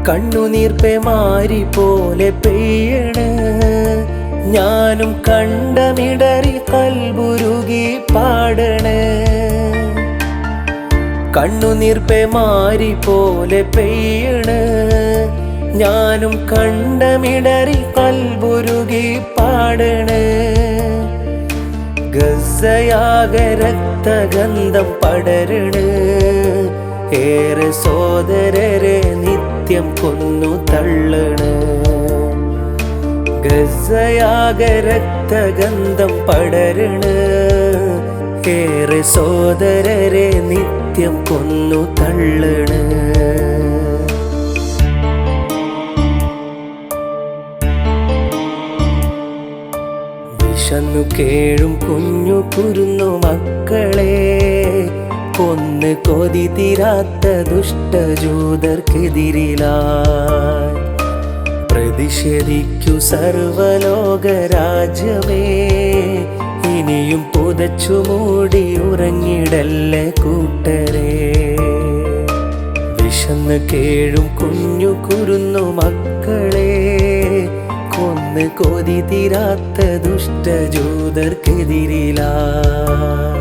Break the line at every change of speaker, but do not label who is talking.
കണ്ണുനീർപ്പെ മാരി പോലെ പെയ്യണ്. ഞാനും കണ്ടമിടറി കൽബുരുകി പാടണ്. കണ്ണുനീർപ്പെ മാരി പോലെ പെയ്യണ്. ഞാനും കണ്ടമിടറി കൽബുരുകി പാടണ്. ഗസയാകെ രക്തഗന്ധം പടരണ. ഏറെ സോദരരെ നിത്യം കൊന്നു തള്ളണ. ഗസയാകെ രക്തഗന്ധം പടരണ. ഏറെ സോദരരെ നിത്യം കൊന്നു തള്ളണ. വിശന്നു കേഴും കുഞ്ഞു കുരുന്നു മക്കളെ കൊന്ന് കൊതി തീരാത്ത ദുഷ്ടജൂതർക്കെതിരിലായി പ്രതിഷേധിക്കൂ സർവലോകരാജ്യമേ. ഇനിയും പുതച്ചു മൂടി ഉറങ്ങിടല്ലേ കൂട്ടരെ. വിശന്ന് കേഴും കുഞ്ഞു കുരുന്നു മക്കളെ കൊന്ന് കൊതി തീരാത്ത ദുഷ്ടജൂതർക്കെതിരിലായി